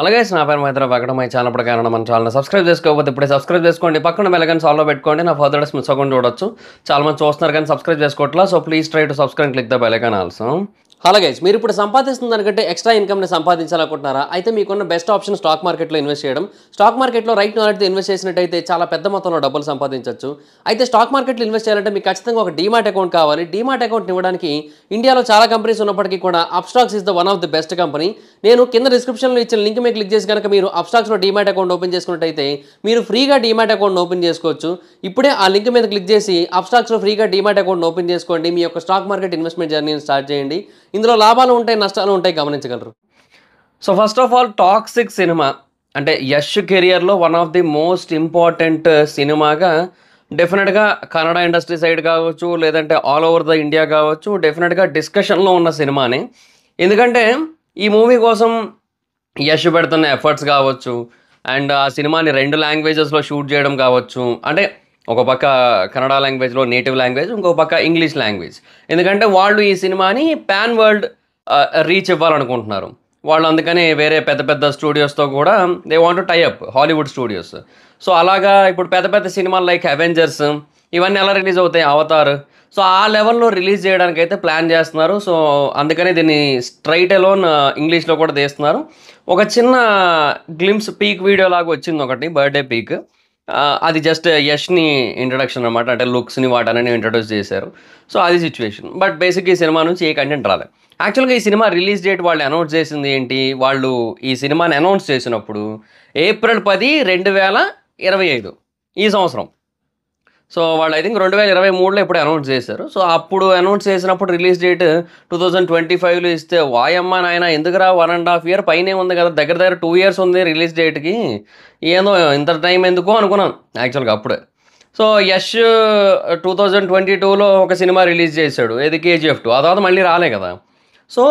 అలాగే నా పేరు మైత్ర పక్కన మై ఛానల్ ప్రకారం మన ఛానల్ సబ్స్క్రైబ్ చేసుకోకపోతే ఇప్పుడే సబ్స్క్రైబ్ చేసుకోండి. పక్కన బెల్ ఐకాన్ ఆల్లో పెట్టుకోండి. నా ఫర్దర్ మిస్ అవ్వకుండా చూడొచ్చు. చాలా మంది చూస్తున్నారు కానీ సబ్స్క్రైబ్ చేసుకోవట్లా. So please try to subscribe and click the bell icon also. అలాగే మీరు ఇప్పుడు సంపాదిస్తున్న దానికంటే ఎక్స్ట్రా ఇన్కమ్ని సంపాదించాలనుకుంటున్నారా? అయితే మీకున్న బెస్ట్ ఆప్షన్ స్టాక్ మార్కెట్లో ఇన్వెస్ట్ చేయడం. స్టాక్ మార్కెట్లో రైట్ నాలెడ్జ్తో ఇన్వెస్ట్ చేసినట్టయితే చాలా పెద్ద మొత్తంలో డబ్బులు సంపాదించవచ్చు. అయితే స్టాక్ మార్కెట్లో ఇన్వెస్ట్ చేయాలంటే మీకు ఖచ్చితంగా ఒక డీమాట్ అకౌంట్ కావాలి. డీమాట్ అకౌంట్ ఇవ్వడానికి ఇండియాలో చాలా కంపెనీస్ ఉన్నప్పటికీ కూడా Upstox is the one of the best company. నేను కింద డిస్క్రిప్షన్లో ఇచ్చిన లింక్ మీద క్లిక్ చేసి కనుక మీరు అప్స్టాక్స్లో డీమాట్ అకౌంట్ ఓపెన్ చేసుకున్నట్టయితే మీరు ఫ్రీగా డీమాట్ అకౌంట్ ఓపెన్ చేసుకోవచ్చు. ఇప్పుడే ఆ లింక్ మీద క్లిక్ చేసి అప్స్టాక్స్లో ఫ్రీగా డీమాట్ అకౌంట్ ఓపెన్ చేసుకోండి. మీ యొక్క స్టాక్ మార్కెట్ ఇన్వెస్ట్మెంట్ జర్నీని స్టార్ట్ చేయండి. ఇందులో లాభాలు ఉంటాయి, నష్టాలు ఉంటాయి, గమనించగలరు. So first of all toxic cinema అంటే యష్ కెరియర్లో one of the most important సినిమాగా డెఫినెట్గా కన్నడ ఇండస్ట్రీ సైడ్ కావచ్చు, లేదంటే ఆల్ ఓవర్ ద ఇండియా కావచ్చు, డెఫినెట్గా డిస్కషన్లో ఉన్న సినిమానే. ఎందుకంటే ఈ మూవీ కోసం యష్ పెడుతున్న ఎఫర్ట్స్ కావచ్చు, అండ్ ఆ సినిమాని 2 లాంగ్వేజెస్లో షూట్ చేయడం కావచ్చు. అంటే ఒక పక్క కన్నడ లాంగ్వేజ్లో నేటివ్ లాంగ్వేజ్, ఇంకో పక్క ఇంగ్లీష్ లాంగ్వేజ్. ఎందుకంటే వాళ్ళు ఈ సినిమాని పాన్ వరల్డ్ రీచ్ ఇవ్వాలనుకుంటున్నారు వాళ్ళు. అందుకని వేరే పెద్ద పెద్ద స్టూడియోస్తో కూడా they want to tie up, Hollywood studios. So అలాగా ఇప్పుడు పెద్ద పెద్ద సినిమాలు లైక్ అవెంజర్స్ ఇవన్నీ ఎలా రిలీజ్ అవుతాయి, అవతార్. సో ఆ లెవెల్లో రిలీజ్ చేయడానికి అయితే ప్లాన్ చేస్తున్నారు. సో అందుకని దీన్ని స్ట్రైట్ అలోన్ ఇంగ్లీష్లో కూడా తీస్తున్నారు. ఒక చిన్న గ్లిమ్స్ పీక్ వీడియో లాగా వచ్చింది ఒకటి, బర్త్డే పీక్. అది జస్ట్ యష్ని ఇంట్రడక్షన్ అనమాట. అంటే లుక్స్ని వాటనని ఇంట్రడ్యూస్ చేశారు. సో అది సిచ్యువేషన్. బట్ బేసిక్ ఈ సినిమా నుంచి ఏ కంటెంట్ రాలేదు. యాక్చువల్గా ఈ సినిమా రిలీజ్ డేట్ వాళ్ళు అనౌన్స్ చేసింది ఏంటి, వాళ్ళు ఈ సినిమాని అనౌన్స్ చేసినప్పుడు ఏప్రిల్ 10, 2025 ఈ సంవత్సరం. సో వాళ్ళు ఐ థింక్ 2023లో ఎప్పుడు అనౌన్స్ చేశారు. సో అప్పుడు అనౌన్స్ చేసినప్పుడు రిలీజ్ డేట్ 2025లో ఇస్తే వాయమ్మ నాయన ఎందుకురా 1.5 year పైనే ఉంది కదా, దగ్గర దగ్గర 2 years ఉంది రిలీజ్ డేట్కి, ఏదో ఇంత టైం ఎందుకో అనుకున్నాను యాక్చువల్గా అప్పుడే. సో యష్ 2022లో ఒక సినిమా రిలీజ్ చేశాడు, ఏది KGF 2. ఆ తర్వాత మళ్ళీ రాలే కదా. సో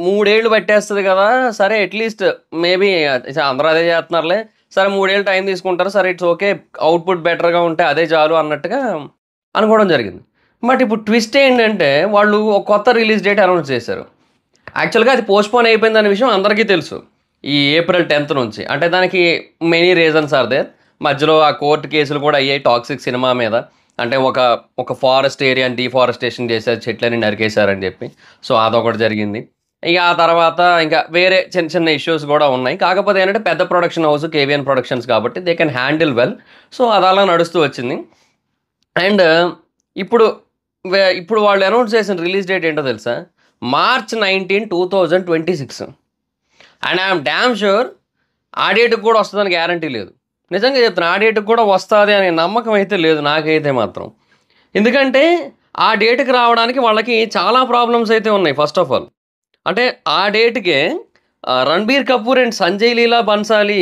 3 ఏళ్ళు పట్టేస్తుంది కదా, సరే అట్లీస్ట్ మేబీ అందరూ అదే చేస్తున్నారులే, సరే 3 ఏళ్ళు టైం తీసుకుంటారు, సరే ఇట్స్ ఓకే, అవుట్పుట్ బెటర్గా ఉంటే అదే చాలు అన్నట్టుగా అనుకోవడం జరిగింది. బట్ ఇప్పుడు ట్విస్ట్ ఏంటంటే వాళ్ళు ఒక కొత్త రిలీజ్ డేట్ అనౌన్స్ చేశారు. యాక్చువల్గా అది పోస్ట్పోన్ అయిపోయిందనే విషయం అందరికీ తెలుసు ఈ April 10th నుంచి. అంటే దానికి మెనీ రీజన్స్ ఆర్ దేర్. మధ్యలో ఆ కోర్టు కేసులు కూడా అయ్యాయి టాక్సిక్ సినిమా మీద. అంటే ఒక ఫారెస్ట్ ఏరియాని డీఫారెస్టేషన్ చేశారు, చెట్లని నరికేశారని చెప్పి. సో అదొకటి జరిగింది. ఇక ఆ తర్వాత ఇంకా వేరే చిన్న చిన్న ఇష్యూస్ కూడా ఉన్నాయి. కాకపోతే ఏంటంటే పెద్ద ప్రొడక్షన్ హౌస్ KVN ప్రొడక్షన్స్ కాబట్టి they can handle well. So అది అలా నడుస్తూ వచ్చింది. అండ్ ఇప్పుడు ఇప్పుడు వాళ్ళు అనౌన్స్ చేసిన రిలీజ్ డేట్ ఏంటో తెలుసా? March 19, 2026. And I'm damn sure ఆ డేట్కి కూడా వస్తుందని గ్యారంటీ లేదు. నిజంగా చెప్తున్నా, ఆ డేట్కి కూడా వస్తుంది అనే నమ్మకం అయితే లేదు నాకైతే మాత్రం. ఎందుకంటే ఆ డేట్కి రావడానికి వాళ్ళకి చాలా ప్రాబ్లమ్స్ అయితే ఉన్నాయి. ఫస్ట్ ఆఫ్ ఆల్ అంటే ఆ డేట్కే Ranbir Kapoor and Sanjay Leela Bhansali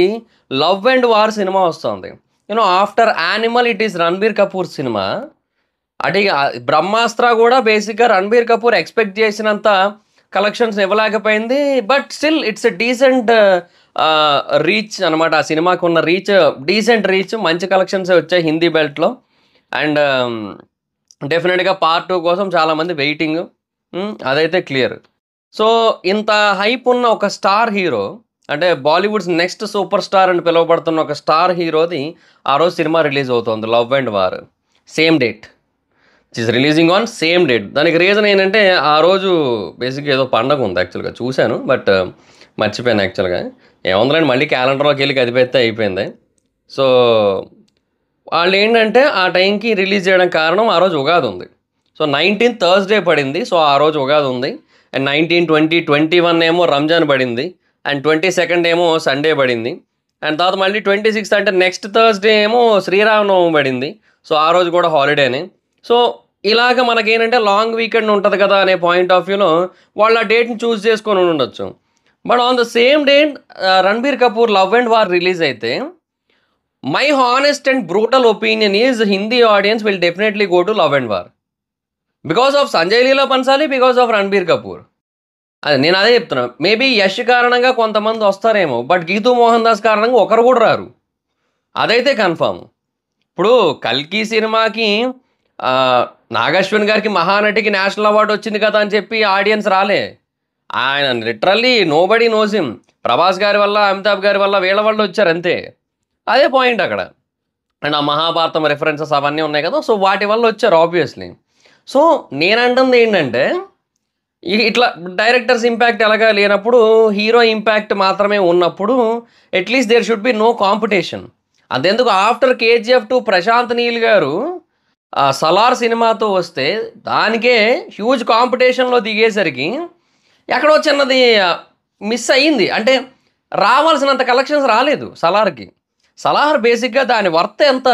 Love and War సినిమా వస్తుంది. After Animal it is Ranbir Kapoor సినిమా. అంటే బ్రహ్మాస్త్ర కూడా బేసిక్గా రణబీర్ కపూర్ ఎక్స్పెక్ట్ చేసినంత కలెక్షన్స్ ఇవ్వలేకపోయింది. But still it's a decent reach అనమాట. ఆ సినిమాకు ఉన్న రీచ్ డీసెంట్ రీచ్, మంచి కలెక్షన్స్ వచ్చాయి హిందీ బెల్ట్లో. అండ్ డెఫినెట్గా Part 2 కోసం చాలామంది వెయిటింగ్, అదైతే క్లియర్. సో ఇంత హైప్ ఉన్న ఒక స్టార్ హీరో, అంటే బాలీవుడ్స్ నెక్స్ట్ సూపర్ స్టార్ అని పిలువబడుతున్న ఒక స్టార్ హీరోది ఆ రోజు సినిమా రిలీజ్ అవుతుంది, love and war. Same date, it is releasing on same date. దానికి రీజన్ ఏంటంటే ఆ రోజు బేసిక్గా ఏదో పండగ ఉంది. యాక్చువల్గా చూశాను బట్ మర్చిపోయాను యాక్చువల్గా. ఏముందండి, మళ్ళీ క్యాలెండర్లోకి వెళ్ళి కదిపెత్తే అయిపోయింది. సో వాళ్ళు ఏంటంటే ఆ టైంకి రిలీజ్ చేయడానికి కారణం ఆ రోజు ఉగాది ఉంది. సో 19 థర్స్డే పడింది. సో ఆ రోజు ఉగాది ఉంది. అండ్ 19, 20, 21 ఏమో రంజాన్ పడింది. అండ్ 22nd ఏమో సండే పడింది. అండ్ తర్వాత మళ్ళీ 26th అంటే నెక్స్ట్ థర్స్డే ఏమో శ్రీరామనవమి పడింది. సో ఆ రోజు కూడా హాలిడేనే. సో ఇలాగ మనకేంటంటే లాంగ్ వీకెండ్ ఉంటుంది కదా అనే పాయింట్ ఆఫ్ వ్యూలో వాళ్ళు ఆ డేట్ని చూస్ చేసుకొని ఉండొచ్చు. But on the same date Ranbir Kapoor Love and War release అయితే my honest and brutal opinion is Hindi audience will definitely go to Love and War because of Sanjay Leela Bhansali, because of Ranbir Kapoor. అదే నేను అదే చెప్తున్నా. మేబీ యష్ కారణంగా కొంతమంది వస్తారేమో, బట్ గీతూ మోహన్ దాస్ కారణంగా ఒకరు కూడా రారు, అదైతే కన్ఫామ్. ఇప్పుడు కల్కి సినిమాకి నాగశ్విన్ గారికి మహానటికి నేషనల్ అవార్డు వచ్చింది కదా అని చెప్పి ఆడియన్స్ రాలే. ఆయన literally nobody knows him. Prabhas గారి వల్ల, అమితాబ్ గారి వల్ల, వీళ్ళ వల్ల వచ్చారు అంతే. అదే పాయింట్ అక్కడ. అండ్ ఆ మహాభారతం రెఫరెన్సెస్ అవన్నీ ఉన్నాయి కదా, సో వాటి వల్ల వచ్చారు ఆబ్వియస్లీ. సో నేనంటుంది ఏంటంటే ఇట్లా డైరెక్టర్స్ ఇంపాక్ట్ ఎలాగా లేనప్పుడు హీరో ఇంపాక్ట్ మాత్రమే ఉన్నప్పుడు at least there should be no competition. అదెందుకు ఆఫ్టర్ కేజీఎఫ్ 2 ప్రశాంత్ నీల్ గారు సలార్ సినిమాతో వస్తే దానికే హ్యూజ్ కాంపిటీషన్లో దిగేసరికి ఎక్కడో చిన్నది మిస్ అయ్యింది. అంటే రావాల్సినంత కలెక్షన్స్ రాలేదు సలార్కి. సలార్ బేసిక్గా దాని వర్త్ ఎంత,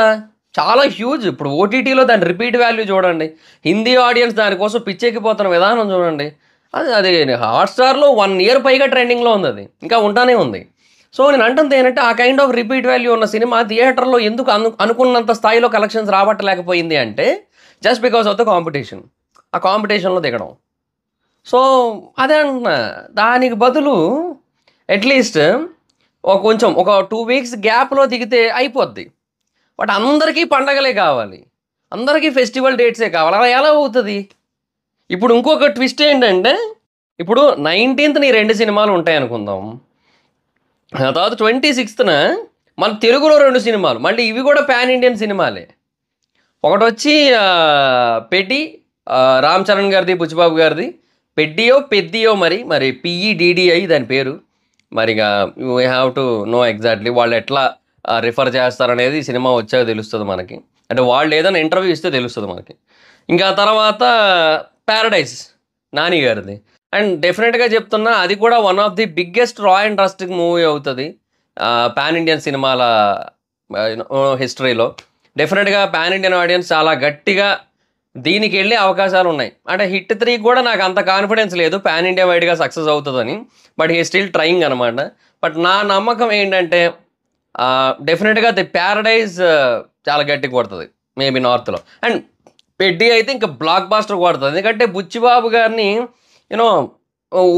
చాలా హ్యూజ్. ఇప్పుడు ఓటీటీలో దాని రిపీట్ వాల్యూ చూడండి, హిందీ ఆడియన్స్ దానికోసం పిచ్చెక్కిపోతున్న విధానం చూడండి. అది హాట్స్టార్లో 1 year పైగా ట్రెండింగ్లో ఉంది, అది ఇంకా ఉంటానే ఉంది. సో నేను అంటుంది ఏంటంటే ఆ కైండ్ ఆఫ్ రిపీట్ వాల్యూ ఉన్న సినిమా థియేటర్లో ఎందుకు అనుకున్నంత స్థాయిలో కలెక్షన్స్ రాబట్టలేకపోయింది అంటే just because of the competition. ఆ కాంపిటీషన్లో దిగడం. సో అదే అంటున్నా, దానికి బదులు అట్లీస్ట్ కొంచెం ఒక 2 weeks గ్యాప్లో దిగితే అయిపోద్ది. బట్ అందరికీ పండగలే కావాలి, అందరికీ ఫెస్టివల్ డేట్సే కావాలి. అలా ఎలా అవుతుంది? ఇప్పుడు ఇంకొక ట్విస్ట్ ఏంటంటే ఇప్పుడు 19th 2 సినిమాలు ఉంటాయి అనుకుందాం, ఆ తర్వాత 26th మన తెలుగులో 2 సినిమాలు, మళ్ళీ ఇవి కూడా పాన్ ఇండియన్ సినిమాలే. ఒకటి వచ్చి పెడ్డి, రామ్ చరణ్ గారిది, బుచ్చిబాబు గారిది. పెద్దియో మరి PEDDI దాని పేరు. మరిగా you have to know exactly వాళ్ళు ఎట్లా రిఫర్ చేస్తారనేది సినిమా వచ్చాక తెలుస్తుంది మనకి. అంటే వాళ్ళు ఏదైనా ఇంటర్వ్యూ ఇస్తే తెలుస్తుంది మనకి. ఇంకా తర్వాత ప్యారడైజ్ నాని గారిది. అండ్ డెఫినెట్గా చెప్తున్నా అది కూడా వన్ ఆఫ్ ది బిగ్గెస్ట్ రా అండ్ రస్టిక్ మూవీ అవుతుంది పాన్ ఇండియన్ సినిమాల హిస్టరీలో. డెఫినెట్గా పాన్ ఇండియన్ ఆడియన్స్ చాలా గట్టిగా దీనికి వెళ్ళే అవకాశాలు ఉన్నాయి. అంటే హిట్ 3 కూడా నాకు అంత కాన్ఫిడెన్స్ లేదు పాన్ ఇండియా వైడ్గా సక్సెస్ అవుతుందని, బట్ హీ స్టిల్ ట్రయింగ్ అనమాట. బట్ నా నమ్మకం ఏంటంటే డెఫినెట్గా ది ప్యారడైజ్ చాలా గట్టి కొడుతుంది మేబీ నార్త్లో. అండ్ పెడ్డి అయితే ఇంకా బ్లాక్ బాస్టర్ కొడుతుంది, ఎందుకంటే బుచ్చిబాబు గారిని యూనో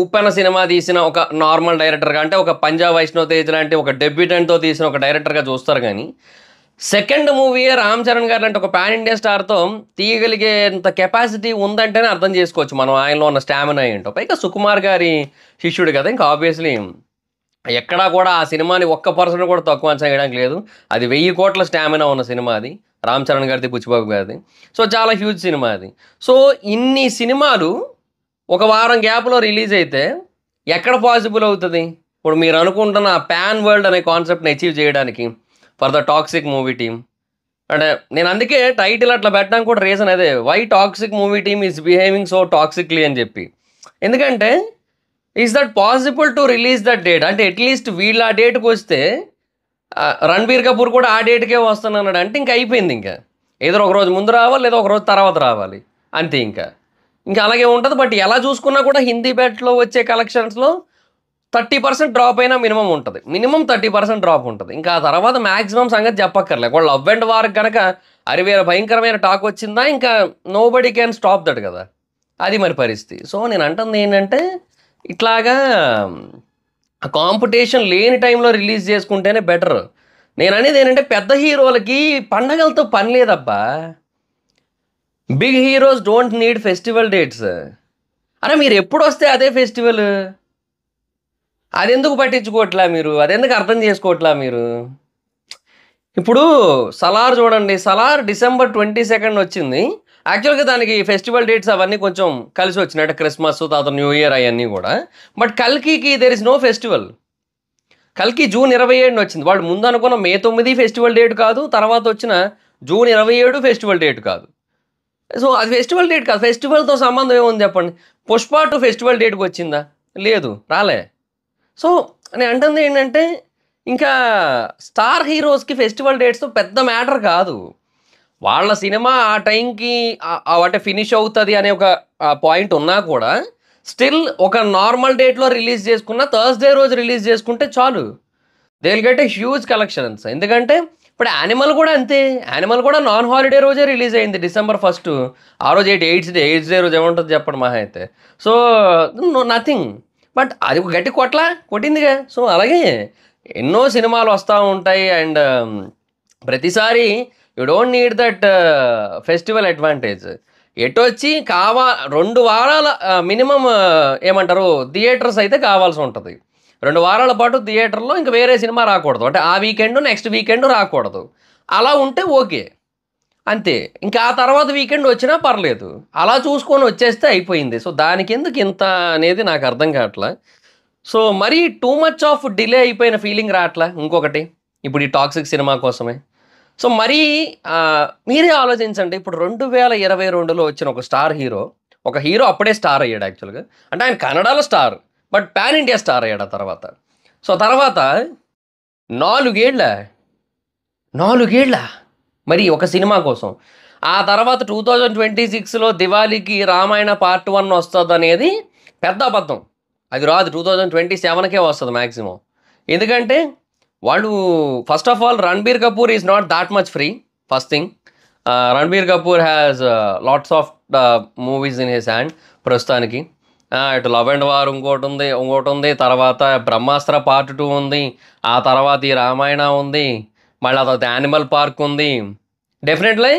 ఉప్పెన సినిమా తీసిన ఒక నార్మల్ డైరెక్టర్గా, అంటే ఒక పంజాబ్ వైష్ణవ్ తేజ్ లాంటి ఒక డెబ్యూటెంట్తో తీసిన ఒక డైరెక్టర్గా చూస్తారు. కానీ సెకండ్ మూవీయే రామ్ చరణ్ గారు అంటే ఒక పాన్ ఇండియా స్టార్తో తీయగలిగేంత కెపాసిటీ ఉందంటేనే అర్థం చేసుకోవచ్చు మనం ఆయనలో ఉన్న స్టామినా ఏంటో. పైగా సుకుమార్ గారి శిష్యుడు కదా, ఇంకా ఆబ్వియస్లీ ఎక్కడా కూడా ఆ సినిమాని 1% కూడా తక్కువ అంచనా వేయడానికి లేదు. అది 1000 కోట్ల స్టామినా ఉన్న సినిమా అది, రామ్ చరణ్ గారిది, బుచ్చిబాబు గారిది. సో చాలా హ్యూజ్ సినిమా అది. సో ఇన్ని సినిమాలు ఒక వారం గ్యాప్లో రిలీజ్ అయితే ఎక్కడ పాసిబుల్ అవుతుంది? ఇప్పుడు మీరు అనుకుంటున్న పాన్ వరల్డ్ అనే కాన్సెప్ట్ని అచీవ్ చేయడానికి for the Toxic movie team. అంటే నేను అందుకే టైటిల్ అట్లా పెట్టడానికి కూడా రీజన్ అదే, why Toxic movie team is behaving so toxicly అని చెప్పి. ఎందుకంటే is that possible to release that date? అంటే అట్లీస్ట్ వీళ్ళు ఆ డేట్కి వస్తే రణబీర్ కపూర్ కూడా ఆ డేట్కే వస్తున్నాడు అంటే ఇంకా అయిపోయింది. ఇంకా ఏదో ఒక రోజు ముందు రావాలి, లేదా ఒక రోజు తర్వాత రావాలి, అంతే. ఇంకా అలాగే ఉంటుంది. బట్ ఎలా చూసుకున్నా కూడా హిందీ బెట్లో వచ్చే కలెక్షన్స్లో 30% డ్రాప్ అయినా మినిమం ఉంటుంది, మినిమం 30% డ్రాప్ ఉంటుంది. ఇంకా ఆ తర్వాత మ్యాక్సిమం సంగతి చెప్పక్కర్లే. వాళ్ళు లవ్ అండ్ వార్ కనుక వేరే భయంకరమైన టాక్ వచ్చిందా ఇంకా nobody can stop that కదా, అది మరి పరిస్థితి. సో నేను అంటుంది ఏంటంటే ఇట్లాగా కాంపిటీషన్ లేని టైంలో రిలీజ్ చేసుకుంటేనే బెటర్. నేను అనేది ఏంటంటే పెద్ద హీరోలకి పండగలతో పని లేదబ్బా. Big heroes don't need festival dates. అరే మీరు ఎప్పుడు వస్తే అదే ఫెస్టివల్, అదెందుకు పట్టించుకోవట్లా మీరు, అదెందుకు అర్థం చేసుకోవట్లా మీరు? ఇప్పుడు సలార్ చూడండి, సలార్ December 22 వచ్చింది. యాక్చువల్గా దానికి ఫెస్టివల్ డేట్స్ అవన్నీ కొంచెం కలిసి వచ్చినాయి, అంటే క్రిస్మస్ తర్వాత న్యూ ఇయర్ అవన్నీ కూడా. బట్ కల్కికి దేర్ ఇస్ నో ఫెస్టివల్. కల్కి June 27 వచ్చింది. వాళ్ళు ముందు అనుకున్న May 9 ఫెస్టివల్ డేట్ కాదు, తర్వాత వచ్చిన June 27 ఫెస్టివల్ డేట్ కాదు. సో అది ఫెస్టివల్ డేట్ కాదు, ఫెస్టివల్తో సంబంధం ఏముంది చెప్పండి? పుష్ప 2 ఫెస్టివల్ డేట్కి వచ్చిందా? లేదు, రాలే. సో నేను అంటుంది ఏంటంటే ఇంకా స్టార్ హీరోస్కి ఫెస్టివల్ డేట్స్తో పెద్ద మ్యాటర్ కాదు. వాళ్ళ సినిమా ఆ టైంకి అంటే ఫినిష్ అవుతుంది అనే ఒక పాయింట్ ఉన్నా కూడా స్టిల్ ఒక నార్మల్ డేట్లో రిలీజ్ చేసుకున్న థర్స్డే రోజు రిలీజ్ చేసుకుంటే చాలు, they will get a huge collections. ఎందుకంటే ఇప్పుడు యానిమల్ కూడా అంతే, యానిమల్ కూడా నాన్ హాలిడే రోజే రిలీజ్ అయింది December 1. ఆ రోజు ఎయిట్స్ డే రోజు ఏముంటుంది చెప్పండి మహా అయితే. So nothing. బట్ అది ఒక గట్టి కొట్టిందిగా. సో అలాగే ఎన్నో సినిమాలు వస్తూ ఉంటాయి. అండ్ ప్రతిసారి you don't need that festival advantage. ఎటొచ్చి 2 వారాల మినిమమ్ ఏమంటారు థియేటర్స్ అయితే కావాల్సి ఉంటుంది. 2 వారాల పాటు థియేటర్‌లో ఇంక వేరే సినిమా రాకూడదు. అంటే ఆ వీకెండ్, నెక్స్ట్ వీకెండ్ రాకూడదు. అలా ఉంటే ఓకే. అంతే. ఇంకా ఆ తర్వాత వీకెండ్ వచ్చినా పర్లేదు. అలా చూసుకొని వచ్చేస్తే అయిపోయింది. సో, దానికెందుకు ఇంత అనేది నాకు అర్థం కావట్లా. సో, మరీ టూ మచ్ ఆఫ్ డిలే అయిపోయిన ఫీలింగ్ రావట్లా ఇంకొకటి. ఇప్పుడు ఈ 'టాక్సిక్' సినిమా కోసమే. సో, మరీ మీరే ఆలోచించండి. ఇప్పుడు 2022లో వచ్చిన ఒక స్టార్ హీరో, ఒక హీరో అప్పుడే స్టార్ అయ్యాడు యాక్చువల్‌గా. అంటే ఆయన కన్నడలో star. But pan India star అయ్యాడు ఆ తర్వాత. సో, తర్వాత 4 ఏళ్ళా? 4 ఏళ్ళా? మరి ఒక సినిమా కోసం. ఆ తర్వాత 2026లో దివాళీకి 'రామాయణ పార్ట్ 1' వస్తదనేది పెద్ద అబద్ధం. అది రాదు. 2027కే వస్తది మాక్సిమం. ఎందుకంటే వాళ్ళు first of all 'Ranbir Kapoor' is not thought much free first thing. 'Ranbir Kapoor' has lots of movies in his hand ప్రస్తుతానికి. ఇటు 'లవ్ అండ్ వార్' ఇంకోటుంది. తర్వాత 'బ్రహ్మాస్త్ర పార్ట్ 2' ఉంది. ఆ తర్వాత ఈ 'రామాయణ' ఉంది. మళ్ళీ ఆ తర్వాత 'యానిమల్ పార్క్' ఉంది. డెఫినెట్‌లీ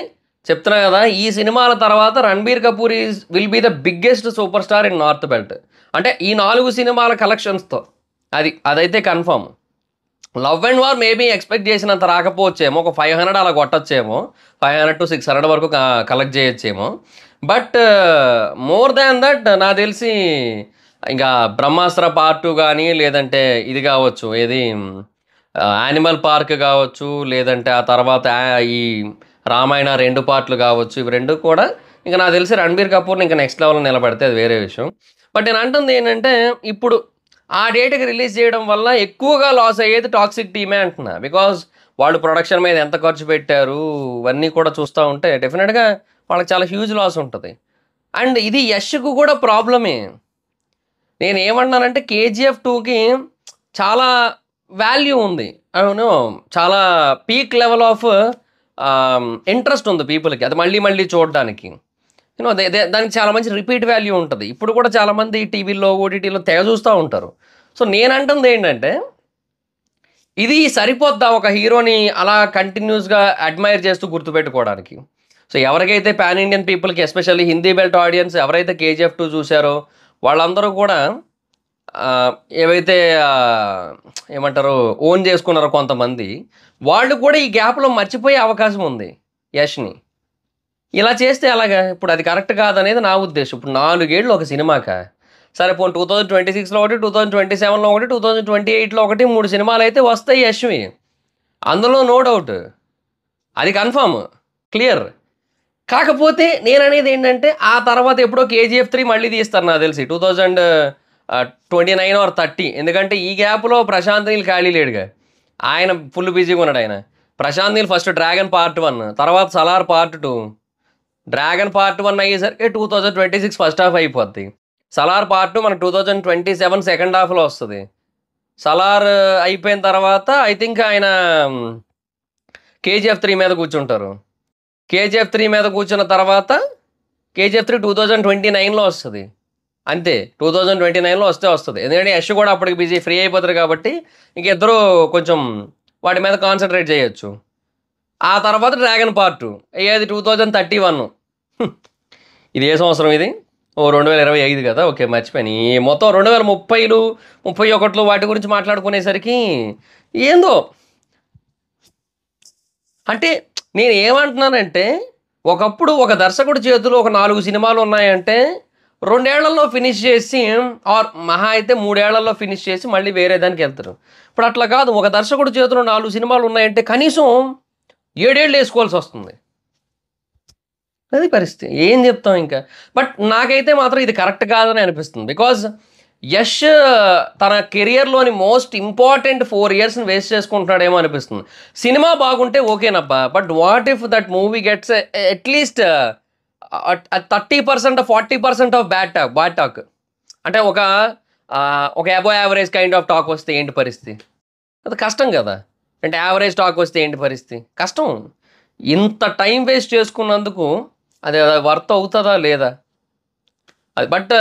చెప్తున్నా కదా! ఈ సినిమాల తర్వాత 'Ranbir Kapoor' will be the biggest super star in north belt. అంటే ఈ 4 సినిమాల కలెక్షన్స్‌తో. అదైతే కన్ఫర్మ్. 'లవ్ అండ్ వార్' మేబీ ఎక్స్‌పెక్ట్ చేసినంత రాకపోవచ్చేమో. ఒక 500 అలా కొట్టొచ్చేమో. 500-600 వరకు కలెక్ట్ చేయొచ్చేమో. బట్ మోర్ దాన్ దట్ నాకు తెలిసి ఇంకా 'బ్రహ్మాస్త్ర పార్ట్ 2' గానీ, లేదంటే ఇది కావచ్చు ఏది 'యానిమల్ పార్క్' కావచ్చు, లేదంటే ఆ తర్వాత ఈ 'రామాయణ' 2 పార్ట్‌లు కావచ్చు. ఇవి 2 కూడా ఇంక నాకు తెలిసి 'రణబీర్ కపూర్‌ని' ఇంక నెక్స్ట్ లెవెల్‌లో నిలబెడితే అది వేరే విషయం. బట్ నేను అంటుంది ఏంటంటే, ఇప్పుడు ఆ డేట్‌కి రిలీజ్ చేయడం వల్ల ఎక్కువగా లాస్ అయ్యేది 'టాక్సిక్' టీమే అంటున్నా. బికాజ్ వాళ్ళు ప్రొడక్షన్ మీద ఎంత ఖర్చు పెట్టారు, ఇవన్నీ కూడా చూస్తా ఉంటే డెఫినిట్‌గా వాళ్ళకి చాలా హ్యూజ్ లాస్ ఉంటది. అండ్ ఇది యష్‌కు కూడా ప్రాబ్లమే. నేనేమంటున్నానంటే 'కేజీఎఫ్ 2'కి చాలా వాల్యూ ఉంది. అవును. చాలా పీక్ లెవెల్ ఆఫ్ ఇంట్రెస్ట్ ఉంది పీపుల్‌కి. అది మళ్ళీ మళ్ళీ చూడడానికి. దానికి చాలా మంచి రిపీట్ వాల్యూ ఉంటది. ఇప్పుడు కూడా చాలామంది టీవీల్లో, ఓటీటీలో తెగ చూస్తా ఉంటారు. సో, నేనంటుంది ఏంటంటే, ఇది సరిపోద్దా ఒక హీరోని అలా కంటిన్యూస్‌గా అడ్మైర్ చేస్తూ గుర్తుపెట్టుకోవడానికి? సో, ఎవరికైతే పాన్ ఇండియన్ పీపుల్‌కి ఎస్పెషల్లీ హిందీ బెల్ట్ ఆడియన్స్ ఎవరైతే 'కేజీఎఫ్ 2' చూసారో వాళ్ళందరూ కూడా ఏవైతే ఏమంటారు ఓన్ చేసుకున్నారో కొంతమంది, వాళ్ళు కూడా ఈ గ్యాప్‌లో మర్చిపోయే అవకాశం ఉంది యష్‌ని. ఇలా చేస్తే ఎలాగా? ఇప్పుడు అది కరెక్ట్ కాదనేది నా ఉద్దేశం. ఇప్పుడు 4 ఏళ్ళు ఒక సినిమాకా? సరే పోనీ 2026లో ఒకటి, 2027లో ఒకటి, 2028లో ఒకటి 3 సినిమాలైతే వస్తాయి యష్‌వి. అందులో నో డౌట్. అది కన్ఫర్మ్. క్లియర్. కాకపోతే నేననేది ఏంటంటే, ఆ తర్వాత ఎప్పుడో 'కేజీఎఫ్ 3' మళ్ళీ తీస్తారు నాకు తెలిసి. 2029 ఆర్ 30. ఎందుకంటే ఈ గ్యాప్‌లో ప్రశాంత్ నీల్ ఖాళీ లేడుగా. ఆయన ఫుల్ బిజీగా ఉన్నాడు ఆయన. Prashanth Neel first 'Dragon part 1', తర్వాత 'సలార్ పార్ట్ 2'. 'డ్రాగన్ పార్ట్ 1' అయ్యేసరికి 2026 ఫస్ట్ హాఫ్ అయిపోద్ది. 'సలార్ పార్ట్ 2' మనకు 2027 సెకండ్ హాఫ్‌లో వస్తది. 'సలార్' అయిపోయిన తర్వాత ఐ థింక్ ఆయన 'కేజీఎఫ్ 3' మీద కూర్చుంటారు. 'కేజీఎఫ్ 3' మీద కూర్చున్న తర్వాత 'కేజీఎఫ్ 3' 2029లో వస్తది. అంతే. 2029లో వస్తది. ఎందుకంటే యష్ కూడా అప్పటికి బిజీ ఫ్రీ అయిపోతారు కాబట్టి ఇంక ఇద్దరు కొంచెం వాటి మీద కాన్సంట్రేట్ చేయొచ్చు. ఆ తర్వాత 'డ్రాగన్ పార్ట్ 2' ఏది 2031. ఇది ఏ సంవత్సరం ఇది? 2025 కదా! ఓకే మర్చిపోయాను. ఈ మొత్తం 2030లు, 31లు వాటి గురించి మాట్లాడుకునేసరికి ఏందో అంటే నేనేమంటున్నానంటే, ఒకప్పుడు ఒక దర్శకుడి చేతిలో ఒక 4 సినిమాలు ఉన్నాయంటే 2 ఏళ్లలో ఫినిష్ చేసి ఆర్ మహా అయితే 3 ఏళ్లలో ఫినిష్ చేసి మళ్ళీ వేరే దానికెళ్తారు. ఇప్పుడు అట్లా కాదు. ఒక దర్శకుడి చేతిలో 4 సినిమాలు ఉన్నాయంటే కనీసం 7 ఏళ్ళు ఏసుకోవాల్సొస్తుంది. అది పరిస్థితి. ఏం చెప్తాం ఇంకా. బట్ నాకైతే మాత్రం ఇది కరెక్ట్ కాదని అనిపిస్తుంది. బికాజ్ యష్ తన కెరియర్‌లోని మోస్ట్ ఇంపార్టెంట్ 4 ఇయర్స్‌ని వేస్ట్ చేసుకుంటున్నాడేమో అనిపిస్తుంది. సినిమా బాగుంటే ఓకేనబ్బా! But what if that movie gets at least 30%, 40% of bad talk. అంటే ఒక above average kind of talk వస్తే ఏంటి పరిస్థితి? అది కష్టం కదా! అంటే యావరేజ్ టాక్ వస్తే ఏంటి పరిస్థితి? కష్టం. ఇంత టైం వేస్ట్ చేసుకున్నందుకు అది వర్త్ అవుతదా? లేదా? అది బట్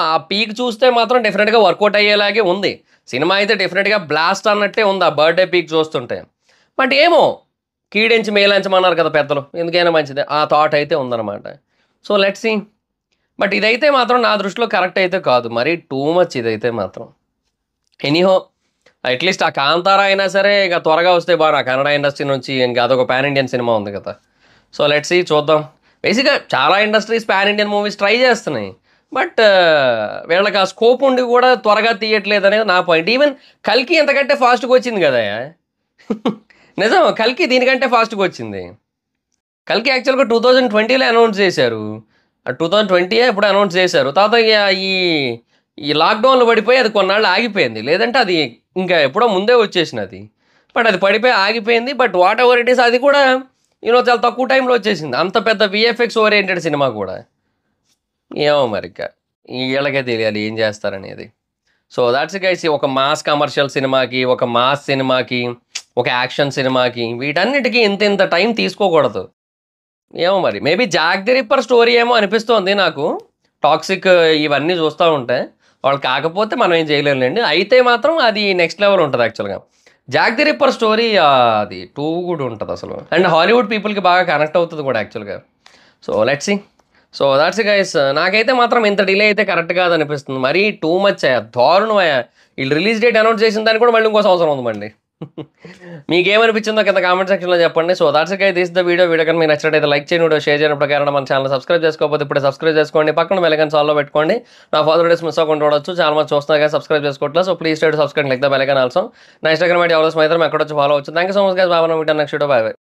ఆ పీక్ చూస్తే మాత్రం డెఫినెట్‌గా వర్కౌట్ అయ్యేలాగే ఉంది. సినిమా అయితే డెఫినెట్‌గా బ్లాస్ట్ అన్నట్టే ఉంది ఆ బర్త్‌డే పీక్ చూస్తుంటే. బట్ ఏమో కీడెంచి మేలంచమన్నారు కదా పెద్దలు. ఎందుకైనా మంచిదే. ఆ థాట్ అయితే ఉందన్నమాట. So let's see. బట్ ఇదైతే మాత్రం నా దృష్టిలో కరెక్ట్ అయితే కాదు. మరీ టూ మచ్ ఇదైతే మాత్రం. ఎనీహో అట్‌లీస్ట్ ఆ 'కాంతార' అయినా సరే ఇక త్వరగా వస్తే బాగా కన్నడ ఇండస్ట్రీ నుంచి ఇంక అదొక పాన్ ఇండియన్ సినిమా ఉంది కదా! సో లెట్స్ సీ చూద్దాం. బేసిక్‌గా చాలా industries pan Indian movies try చేస్తున్నాయి. బట్ వీళ్ళకి ఆ స్కోప్ ఉండి కూడా త్వరగా తీయట్లేదనేది నా పాయింట్. ఈవెన్ 'కల్కి' ఇంతకంటే ఫాస్ట్‌గా వచ్చింది కదయ్యా! నిజం 'కల్కి' దీనికంటే ఫాస్ట్‌గా వచ్చింది. 'కల్కి' యాక్చువల్‌గా 2020లో అనౌన్స్ చేశారు. 2020 ఎప్పుడో అనౌన్స్ చేశారు. తర్వాత ఇగ ఈ ఈ లాక్‌డౌన్‌లో పడిపోయి అది కొన్నాళ్ళు ఆగిపోయింది. లేదంటే అది ఇంకా ఎప్పుడో ముందే వచ్చేసినది. బట్ అది పడిపోయి ఆగిపోయింది. But what ever it is అది కూడా చాలా తక్కువ టైంలో వచ్చేసింది. అంత పెద్ద వీఎఫ్ఎక్స్ ఓరియెంటెడ్ సినిమా కూడా. ఏమో మరిక. ఈళ్ళకే తెలియాలి ఏం చేస్తారనేది. So that's it guys. ఒక మాస్ కమర్షియల్ సినిమాకి, ఒక మాస్ సినిమాకి, ఒక యాక్షన్ సినిమాకి వీటన్నిటికి ఇంత ఇంత టైం తీసుకోకూడదు. ఏమో మరి. Maybe 'Jack the Ripper' story ఏమో అనిపిస్తోంది నాకు. టాక్సిక్ ఇవన్నీ చూస్తా ఉంటే. వాళ్ళు కాకపోతే మనం ఏం చేయలేంలెండి. అయితే మాత్రం అది నెక్స్ట్ లెవెల్ ఉంటది యాక్చువల్‌గా. 'జాక్ ది రిప్పర్' స్టోరీ అది టూ గుడ్ ఉంటదసలు. అండ్ హాలీవుడ్ పీపుల్‌కి బాగా కనెక్ట్ అవుతది కూడా యాక్చువల్‌గా. So let's see. So that's it guys. నాకైతే మాత్రం ఇంత డిలే అయితే కరెక్ట్ కాదనిపిస్తుంది. మరీ టూ మచ్ అయ్యా. దారుణమయ్యా. ఈళ్ళు రిలీజ్ డేట్ అనౌన్స్ చేసిన దానికి కూడా మళ్ళీ ఇంకో సంవత్సరం ఉంది మళ్ళీ. మీకేమనిపించిందో కింద కామెంట్ సెక్షన్‌లో చెప్పండి. So that's it guys. This is the video. Video కనుక మీకు నచ్చినట్టయితే లైక్ చేయండి. వీడియో షేర్ చేయడం ప్రకారం మన ఛానల్ సబ్స్క్రైబ్ చేసుకోకపోతే ఇప్పుడే సబ్స్క్రైబ్ చేసుకోండి. పక్కన బెల్ ఐకాన్ ఆల్‌లో పెట్టుకోండి. నా ఫర్దర్ వీడియోస్ మిస్ అవ్వకుండా చూడొచ్చు. చాలా మంది చూస్తున్నారు కానీ సబ్స్క్రైబ్ చేసుకోవట్లేదు. So please try to subscribe like the bell icon also. నా ఇన్‌స్టాగ్రామ్ ఐడీ ఆల్వేస్ మైత్రం ఎక్కడొచ్చి ఫాలో అవ్వచ్చు. Thank you so much guys. Bye. మనం meet next video. Bye by.